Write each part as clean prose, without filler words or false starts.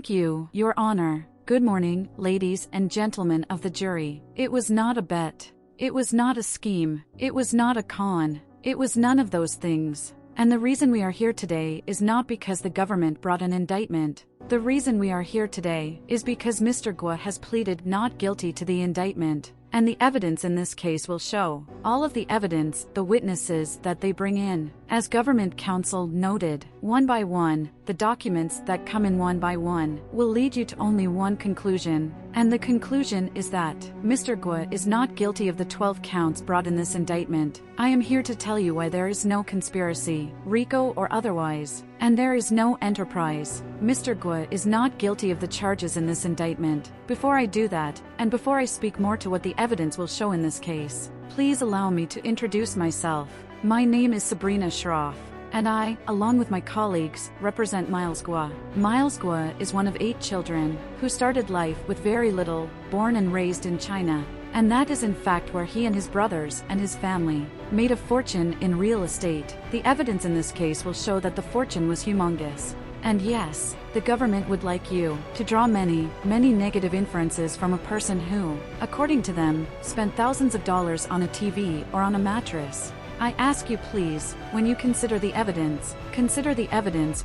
Thank you, Your Honor. Good morning, ladies and gentlemen of the jury. It was not a bet. It was not a scheme. It was not a con. It was none of those things. And the reason we are here today is not because the government brought an indictment. The reason we are here today is because Mr. Guo has pleaded not guilty to the indictment. And the evidence in this case will show all of the evidence, the witnesses that they bring in. As government counsel noted, one by one, the documents that come in one by one will lead you to only one conclusion. And the conclusion is that Mr. Guo is not guilty of the 12 counts brought in this indictment. I am here to tell you why there is no conspiracy, RICO or otherwise, and there is no enterprise. Mr. Guo is not guilty of the charges in this indictment. Before I do that, and before I speak more to what the evidence will show in this case, please allow me to introduce myself. My name is Sabrina Schroff, and I, along with my colleagues, represent Miles Guo. Miles Guo is one of 8 children who started life with very little, born and raised in China. And that is in fact where he and his brothers and his family made a fortune in real estate. The evidence in this case will show that the fortune was humongous. And yes, the government would like you to draw many negative inferences from a person who, according to them, spent thousands of dollars on a TV or on a mattress. I ask you please, when you consider the evidence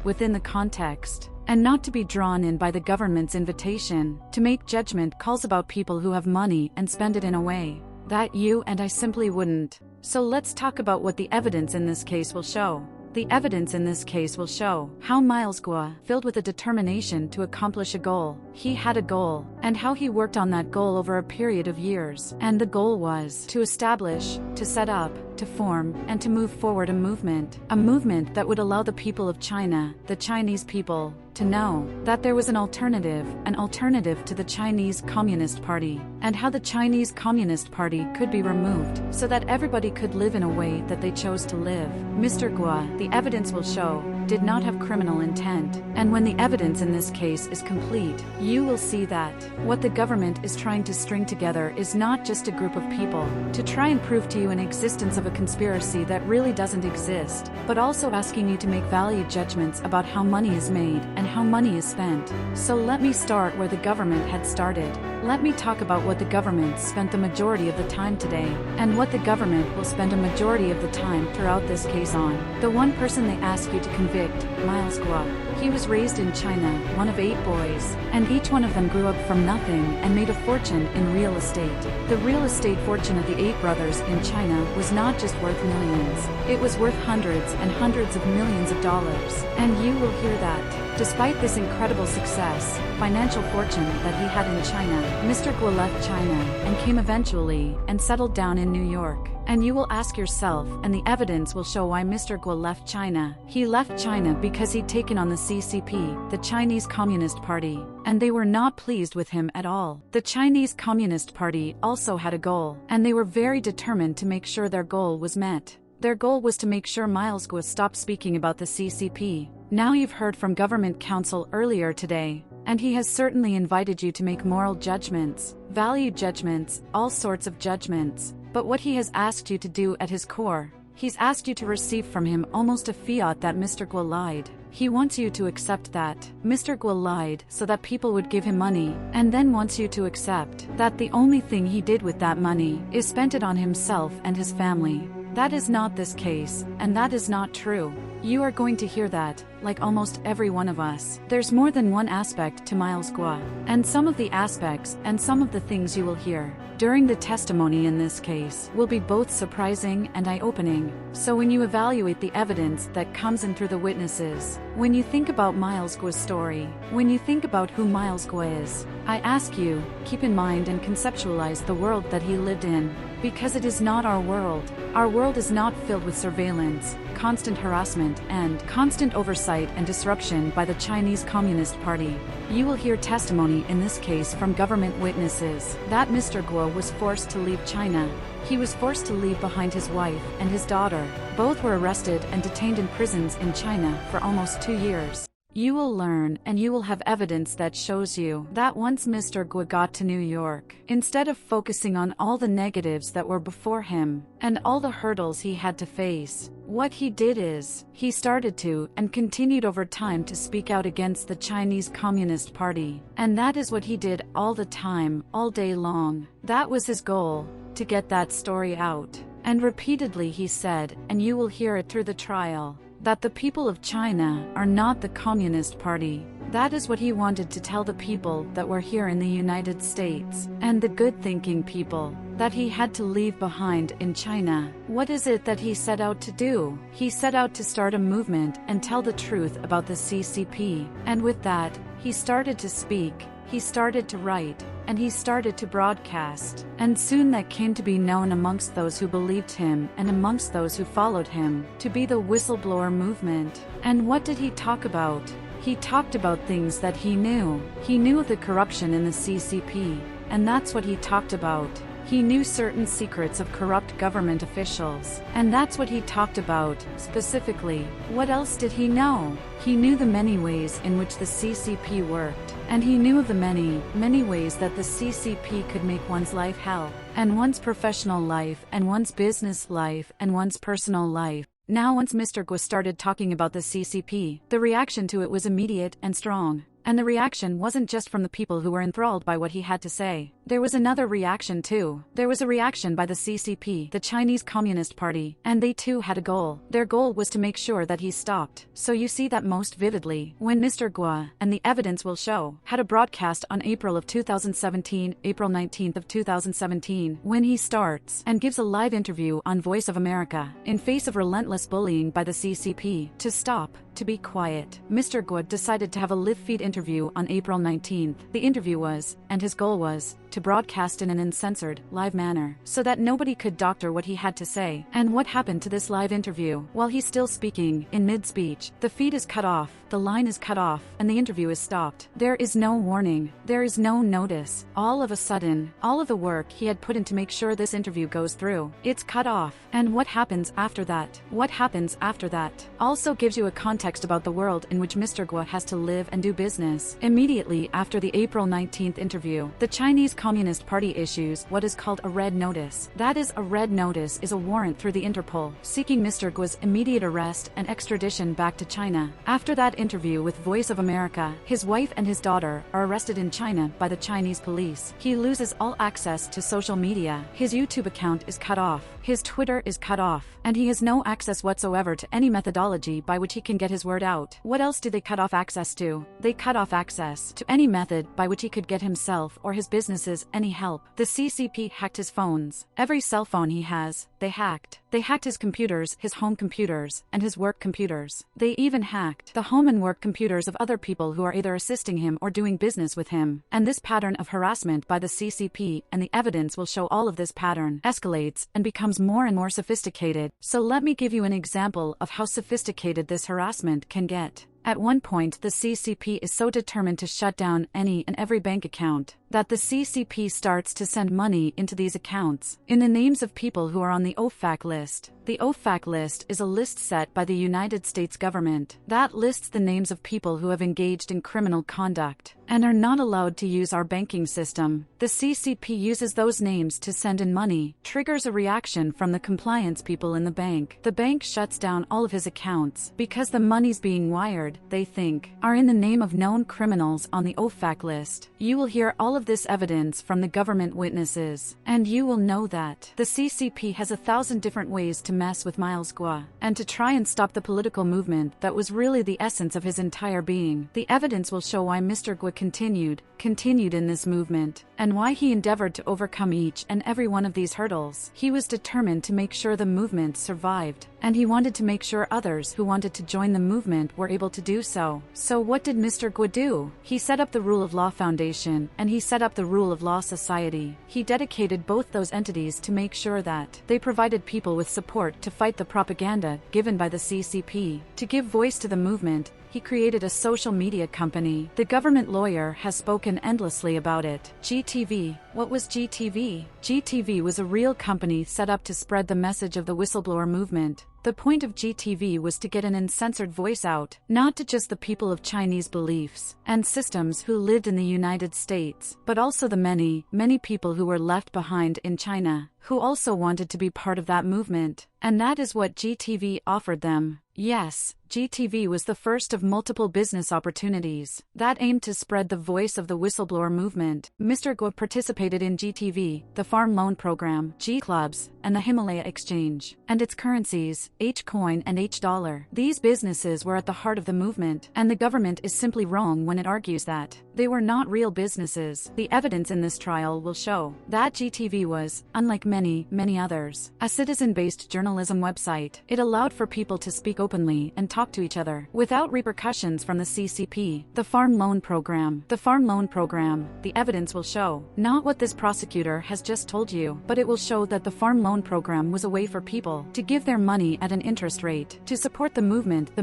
within the context, and not to be drawn in by the government's invitation to make judgment calls about people who have money and spend it in a way that you and I simply wouldn't. So let's talk about what the evidence in this case will show. The evidence in this case will show how Miles Guo, filled with a determination to accomplish a goal, he had a goal, and how he worked on that goal over a period of years. And the goal was to establish, to set up, to form, and to move forward a movement that would allow the people of China, the Chinese people, to know that there was an alternative to the Chinese Communist Party, and how the Chinese Communist Party could be removed so that everybody could live in a way that they chose to live. Mr. Guo, the evidence will show, did not have criminal intent, and when the evidence in this case is complete, you will see that what the government is trying to string together is not just a group of people to try and prove to you an existence of a conspiracy that really doesn't exist, but also asking you to make value judgments about how money is made and how money is spent. So let me start where the government had started. Let me talk about what the government spent the majority of the time today, and what the government will spend a majority of the time throughout this case on. The one person they ask you to convict, Miles Guo. He was raised in China, one of 8 boys, and each one of them grew up from nothing and made a fortune in real estate. The real estate fortune of the 8 brothers in China was not just worth millions, it was worth hundreds and hundreds of millions of dollars. And you will hear that, despite this incredible success, financial fortune that he had in China, Mr. Guo left China and came eventually and settled down in New York. And you will ask yourself, and the evidence will show why Mr. Guo left China. He left China because he'd taken on the CCP, the Chinese Communist Party, and they were not pleased with him at all. The Chinese Communist Party also had a goal, and they were very determined to make sure their goal was met. Their goal was to make sure Miles Guo stopped speaking about the CCP. Now you've heard from government counsel earlier today, and he has certainly invited you to make moral judgments, value judgments, all sorts of judgments. But what he has asked you to do at his core, he's asked you to receive from him almost a fiat that Mr. Guo lied. He wants you to accept that Mr. Guo lied so that people would give him money, and then wants you to accept that the only thing he did with that money is spent it on himself and his family. That is not this case, and that is not true. You are going to hear that, like almost every one of us. There's more than one aspect to Miles Guo, and some of the aspects and some of the things you will hear during the testimony in this case will be both surprising and eye-opening. So when you evaluate the evidence that comes in through the witnesses, when you think about Miles Guo's story, when you think about who Miles Guo is, I ask you, keep in mind and conceptualize the world that he lived in, because it is not our world. Our world is not filled with surveillance, constant harassment, and constant oversight and disruption by the Chinese Communist Party. You will hear testimony in this case from government witnesses that Mr. Guo was forced to leave China. He was forced to leave behind his wife and his daughter. Both were arrested and detained in prisons in China for almost 2 years. You will learn and you will have evidence that shows you that once Mr. Guo got to New York, instead of focusing on all the negatives that were before him and all the hurdles he had to face, What he did is, he started to, and continued over time to speak out against the Chinese Communist Party. And that is what he did all the time, all day long. That was his goal, to get that story out. And repeatedly he said, and you will hear it through the trial, that the people of China are not the Communist Party. That is what he wanted to tell the people that were here in the United States, and the good-thinking people, that he had to leave behind in China. What is it that he set out to do? He set out to start a movement and tell the truth about the CCP. And with that, he started to speak, he started to write, and he started to broadcast. And soon that came to be known amongst those who believed him and amongst those who followed him, to be the whistleblower movement. And what did he talk about? He talked about things that he knew. He knew the corruption in the CCP, and that's what he talked about. He knew certain secrets of corrupt government officials, and that's what he talked about, specifically. What else did he know? He knew the many ways in which the CCP worked, and he knew of the many, many ways that the CCP could make one's life hell, and one's professional life, and one's business life, and one's personal life. Now once Mr. Guo started talking about the CCP, the reaction to it was immediate and strong. And the reaction wasn't just from the people who were enthralled by what he had to say. There was another reaction too. There was a reaction by the CCP, the Chinese Communist Party, and they too had a goal. Their goal was to make sure that he stopped. So you see that most vividly when Mr. Guo, and the evidence will show, had a broadcast on April of 2017, April 19th of 2017, when he starts and gives a live interview on Voice of America, in face of relentless bullying by the CCP, to stop, to be quiet. Mr. Guo decided to have a live feed interview on April 19th. The interview was, and his goal was, to broadcast in an uncensored, live manner, so that nobody could doctor what he had to say. And what happened to this live interview? While he's still speaking, in mid-speech, the feed is cut off, the line is cut off, and the interview is stopped. There is no warning. There is no notice. All of a sudden, all of the work he had put in to make sure this interview goes through, it's cut off. And what happens after that? What happens after that? Also gives you a context about the world in which Mr. Guo has to live and do business. Immediately after the April 19th interview, the Chinese Communist Party issues what is called a red notice. That is, a red notice is a warrant through the Interpol, seeking Mr. Guo's immediate arrest and extradition back to China. After that interview with Voice of America, his wife and his daughter are arrested in China by the Chinese police. He loses all access to social media. His YouTube account is cut off. His Twitter is cut off, and he has no access whatsoever to any methodology by which he can get his word out. What else do they cut off access to? They cut off access to any method by which he could get himself or his businesses any help. The CCP hacked his phones. Every cell phone he has, they hacked. They hacked his computers, his home computers, and his work computers. They even hacked the home and work computers of other people who are either assisting him or doing business with him. And this pattern of harassment by the CCP, and the evidence will show all of this pattern, escalates and becomes more and more sophisticated. So let me give you an example of how sophisticated this harassment can get. At one point, the CCP is so determined to shut down any and every bank account that the CCP starts to send money into these accounts in the names of people who are on the OFAC list. The OFAC list is a list set by the United States government that lists the names of people who have engaged in criminal conduct and are not allowed to use our banking system. The CCP uses those names to send in money, triggers a reaction from the compliance people in the bank. The bank shuts down all of his accounts because the monies being wired, they think, are in the name of known criminals on the OFAC list. You will hear all of this evidence from the government witnesses, and you will know that the CCP has 1,000 different ways to mess with Miles Guo and to try and stop the political movement that was really the essence of his entire being. The evidence will show why Mr. Guo continued in this movement, and why he endeavored to overcome each and every one of these hurdles. He was determined to make sure the movement survived, and he wanted to make sure others who wanted to join the movement were able to do so. So what did Mr. Guo do? He set up the Rule of Law Foundation, and he set up the Rule of Law Society. He dedicated both those entities to make sure that they provided people with support to fight the propaganda given by the CCP. To give voice to the movement, he created a social media company. The government lawyer has spoken endlessly about it. GTV, What was GTV? GTV was a real company set up to spread the message of the whistleblower movement. The point of GTV was to get an uncensored voice out, not to just the people of Chinese beliefs and systems who lived in the United States, but also the many, many people who were left behind in China, who also wanted to be part of that movement. And that is what GTV offered them. Yes, GTV was the first of multiple business opportunities that aimed to spread the voice of the whistleblower movement. Mr. Guo participated in GTV, the Farm Loan Program, G-Clubs, and the Himalaya Exchange, and its currencies, H-Coin and H-Dollar. These businesses were at the heart of the movement, and the government is simply wrong when it argues that they were not real businesses. The evidence in this trial will show that GTV was, unlike many, many others, a citizen-based journalism website. It allowed for people to speak openly and talk to each other without repercussions from the CCP. The Farm Loan Program. The Farm Loan Program. The evidence will show not what this prosecutor has just told you, but it will show that the Farm Loan Program was a way for people to give their money at an interest rate to support the movement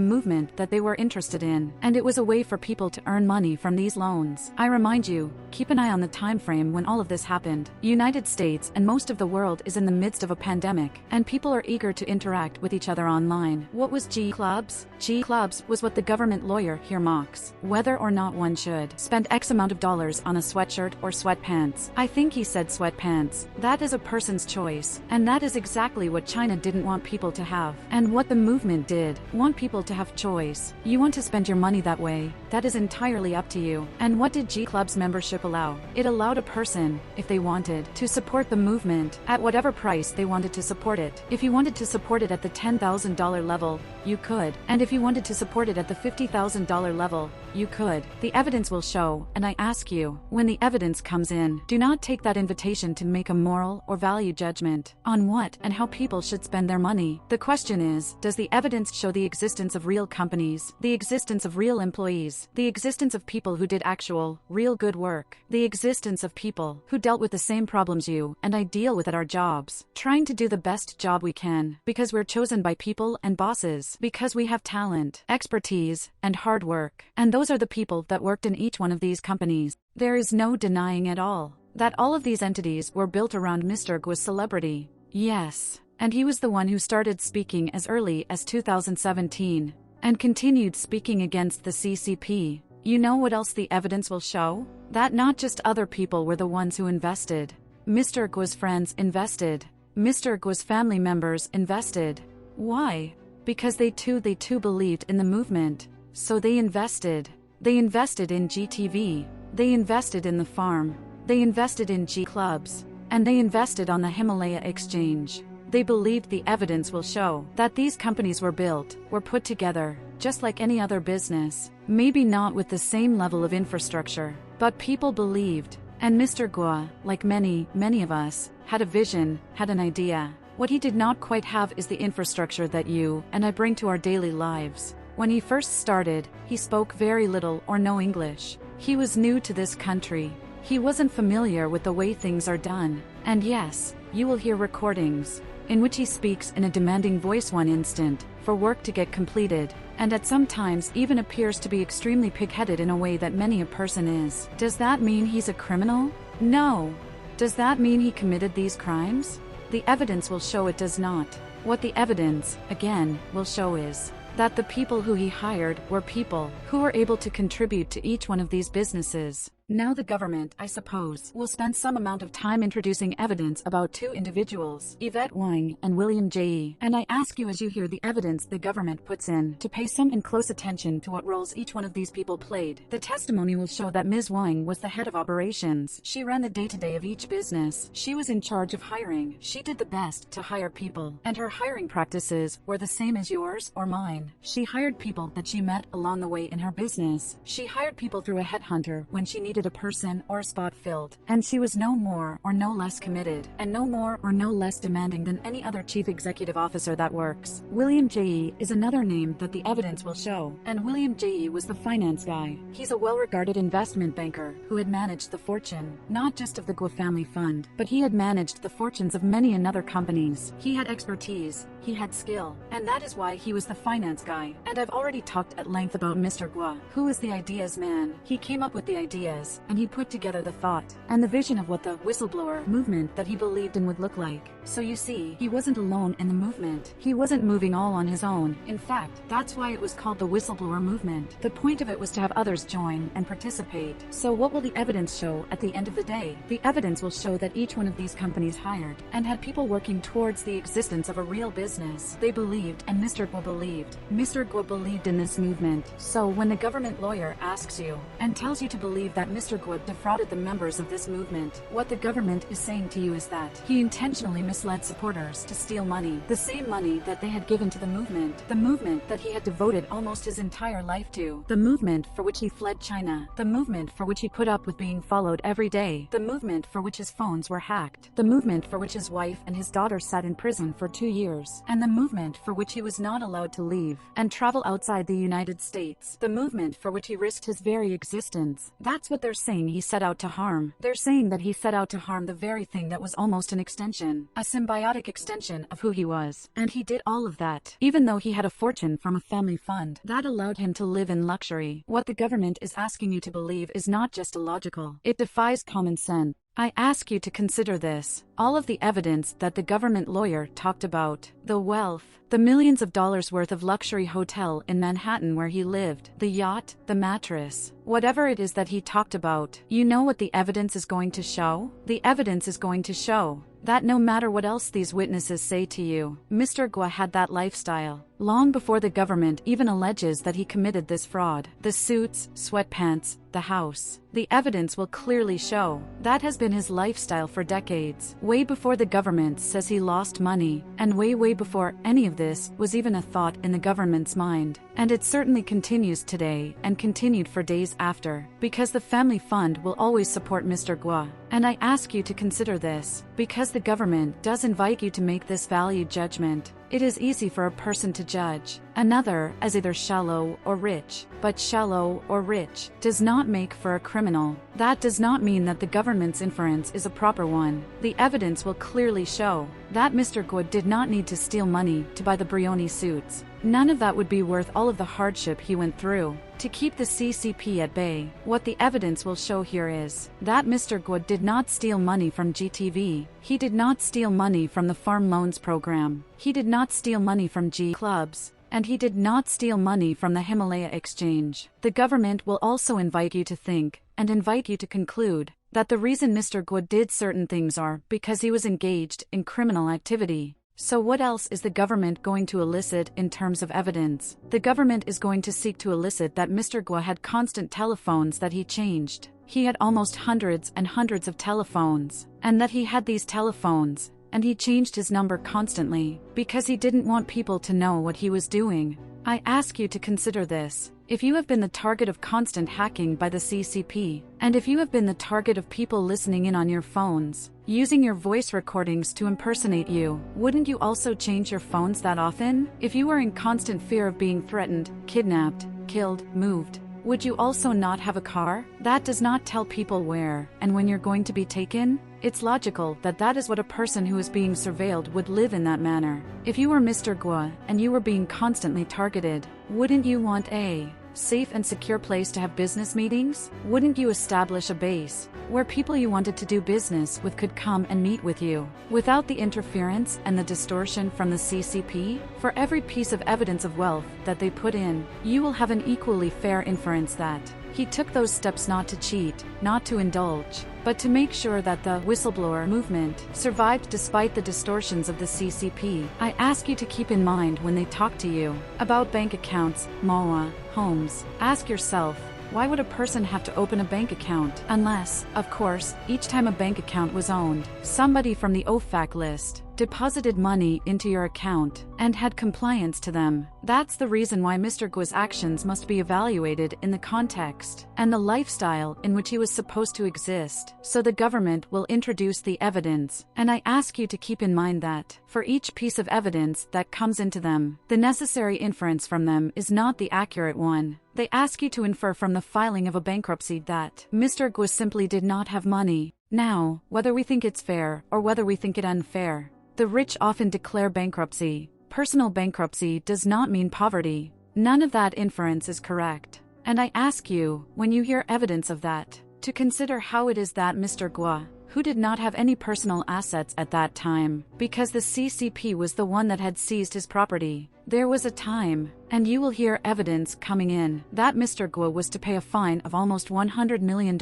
that they were interested in, and it was a way for people to earn money from these loans. I remind you, keep an eye on the time frame when all of this happened. United States and most of the world is in the midst of a pandemic, and people are eager to interact with each other online. What was G-Clubs? G-Clubs was what the government lawyer here mocks, whether or not one should spend X amount of dollars on a sweatshirt or sweatpants. I think he said sweatpants. That is a person's choice, and that is exactly what China didn't want people to have, and what the movement did want people to have choice. You want to spend your money that way, that is entirely up to you. And what did G-Club's membership allow? It allowed a person, if they wanted, to support the movement at whatever price they wanted to support it. If you wanted to support it at the $10,000 level, you could, and if you wanted to support it at the $50,000 level, you could. The evidence will show, and I ask you, when the evidence comes in, do not take that invitation to make a moral or value judgment on what and how people should spend their money. The question is, does the evidence show the existence of real companies, the existence of real employees, the existence of people who did actual, real good work, the existence of people who dealt with the same problems you and I deal with at our jobs, trying to do the best job we can, because we're chosen by people and bosses, because we have talent, expertise, and hard work, and those are the people that worked in each one of these companies. There is no denying at all that all of these entities were built around Mr. Guo's celebrity. Yes, and he was the one who started speaking as early as 2017, and continued speaking against the CCP. You know what else the evidence will show? That not just other people were the ones who invested. Mr. Guo's friends invested. Mr. Guo's family members invested. Why? Because they too believed in the movement. So they invested. They invested in GTV. They invested in the farm. They invested in G-Clubs. And they invested on the Himalaya Exchange. They believed the evidence will show that these companies were built, were put together, just like any other business. Maybe not with the same level of infrastructure, but people believed. And Mr. Guo, like many, many of us, had a vision, had an idea. What he did not quite have is the infrastructure that you and I bring to our daily lives. When he first started, he spoke very little or no English. He was new to this country. He wasn't familiar with the way things are done. And yes, you will hear recordings in which he speaks in a demanding voice one instant for work to get completed, and at some times even appears to be extremely pig-headed in a way that many a person is. Does that mean he's a criminal? No. Does that mean he committed these crimes? The evidence will show it does not. What the evidence, again, will show is that the people who he hired were people who were able to contribute to each one of these businesses. Now the government, I suppose, will spend some amount of time introducing evidence about two individuals, Yvette Wang and William J. And I ask you, as you hear the evidence the government puts in, to pay some and close attention to what roles each one of these people played. The testimony will show that Ms. Wang was the head of operations. She ran the day-to-day of each business. She was in charge of hiring. She did the best to hire people, and her hiring practices were the same as yours or mine. She hired people that she met along the way in her business. She hired people through a headhunter when she needed a person or a spot filled, and she was no more or no less committed, and no more or no less demanding than any other chief executive officer that works. William J. is another name that the evidence will show, and William J. was the finance guy. He's a well-regarded investment banker who had managed the fortune, not just of the Guo family fund, but he had managed the fortunes of many another companies. He had expertise, he had skill, and that is why he was the finance guy. And I've already talked at length about Mr. Guo, who is the ideas man. He came up with the ideas. was, and he put together the thought and the vision of what the whistleblower movement that he believed in would look like. So you see, he wasn't alone in the movement. He wasn't moving all on his own. In fact, that's why it was called the whistleblower movement. The point of it was to have others join and participate. So what will the evidence show at the end of the day? The evidence will show that each one of these companies hired and had people working towards the existence of a real business. They believed, and Mr. Guo believed. Mr. Guo believed in this movement. So when the government lawyer asks you and tells you to believe that Mr. Guo defrauded the members of this movement, what the government is saying to you is that he intentionally misled supporters to steal money, the same money that they had given to the movement that he had devoted almost his entire life to, the movement for which he fled China, the movement for which he put up with being followed every day, the movement for which his phones were hacked, the movement for which his wife and his daughter sat in prison for 2 years, and the movement for which he was not allowed to leave and travel outside the United States, the movement for which he risked his very existence. That's what they're saying he set out to harm. They're saying that he set out to harm the very thing that was almost an extension, a symbiotic extension of who he was. And he did all of that, even though he had a fortune from a family fund that allowed him to live in luxury. What the government is asking you to believe is not just illogical. It defies common sense. I ask you to consider this. All of the evidence that the government lawyer talked about, the wealth, the millions of dollars worth of luxury hotel in Manhattan where he lived, the yacht, the mattress, whatever it is that he talked about, you know what the evidence is going to show? The evidence is going to show that no matter what else these witnesses say to you, Mr. Guo had that lifestyle long before the government even alleges that he committed this fraud. The suits, sweatpants, the house. The evidence will clearly show that has been his lifestyle for decades, way before the government says he lost money, and way before any of this was even a thought in the government's mind. And it certainly continues today and continued for days after, because the family fund will always support Mr. Guo. And I ask you to consider this, because the government does invite you to make this value judgment. It is easy for a person to judge another as either shallow or rich, but shallow or rich does not make for a criminal. That does not mean that the government's inference is a proper one. The evidence will clearly show that Mr. Guo did not need to steal money to buy the Brioni suits. None of that would be worth all of the hardship he went through to keep the CCP at bay. What the evidence will show here is that Mr. Guo did not steal money from GTV. He did not steal money from the farm loans program. He did not steal money from G clubs. And he did not steal money from the Himalaya exchange. The government will also invite you to think and invite you to conclude that the reason Mr. Guo did certain things are because he was engaged in criminal activity. So what else is the government going to elicit in terms of evidence? The government is going to seek to elicit that Mr. Guo had constant telephones that he changed. He had almost hundreds and hundreds of telephones, and that he had these telephones, and he changed his number constantly, because he didn't want people to know what he was doing. I ask you to consider this. If you have been the target of constant hacking by the CCP, and if you have been the target of people listening in on your phones, using your voice recordings to impersonate you, wouldn't you also change your phones that often? If you were in constant fear of being threatened, kidnapped, killed, moved, would you also not have a car? That does not tell people where and when you're going to be taken. It's logical that that is what a person who is being surveilled would live in that manner. If you were Mr. Guo and you were being constantly targeted, wouldn't you want a safe and secure place to have business meetings? Wouldn't you establish a base where people you wanted to do business with could come and meet with you without the interference and the distortion from the CCP? For every piece of evidence of wealth that they put in, you will have an equally fair inference that he took those steps not to cheat, not to indulge, but to make sure that the whistleblower movement survived despite the distortions of the CCP. I ask you to keep in mind when they talk to you about bank accounts, MOA, homes, ask yourself, why would a person have to open a bank account? Unless, of course, each time a bank account was owned, somebody from the OFAC list deposited money into your account and had compliance to them. That's the reason why Mr. Guo's actions must be evaluated in the context and the lifestyle in which he was supposed to exist. So the government will introduce the evidence, and I ask you to keep in mind that for each piece of evidence that comes into them, the necessary inference from them is not the accurate one. They ask you to infer from the filing of a bankruptcy that Mr. Guo simply did not have money. Now, whether we think it's fair or whether we think it unfair, the rich often declare bankruptcy. Personal bankruptcy does not mean poverty. None of that inference is correct. And I ask you, when you hear evidence of that, to consider how it is that Mr. Gua, who did not have any personal assets at that time, because the CCP was the one that had seized his property. There was a time, and you will hear evidence coming in, that Mr. Gua was to pay a fine of almost $100 million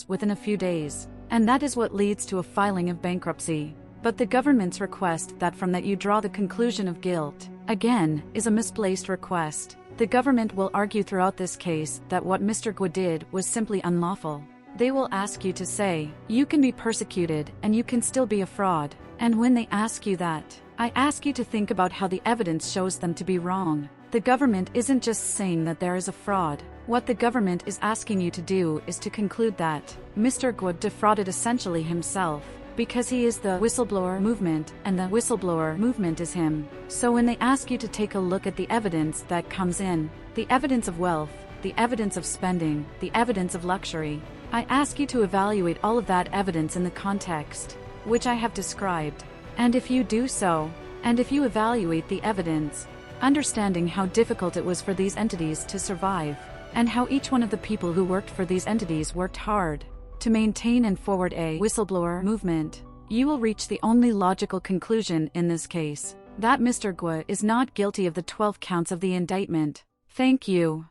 within a few days. And that is what leads to a filing of bankruptcy. But the government's request that from that you draw the conclusion of guilt, again, is a misplaced request. The government will argue throughout this case that what Mr. Gua did was simply unlawful. They will ask you to say, you can be persecuted and you can still be a fraud. And when they ask you that, I ask you to think about how the evidence shows them to be wrong. The government isn't just saying that there is a fraud. What the government is asking you to do is to conclude that Mr. Gua defrauded essentially himself, because he is the whistleblower movement, and the whistleblower movement is him. So when they ask you to take a look at the evidence that comes in, the evidence of wealth, the evidence of spending, the evidence of luxury, I ask you to evaluate all of that evidence in the context which I have described. And if you do so, and if you evaluate the evidence, understanding how difficult it was for these entities to survive, and how each one of the people who worked for these entities worked hard to maintain and forward a whistleblower movement, you will reach the only logical conclusion in this case, that Mr. Gua is not guilty of the 12 counts of the indictment. Thank you.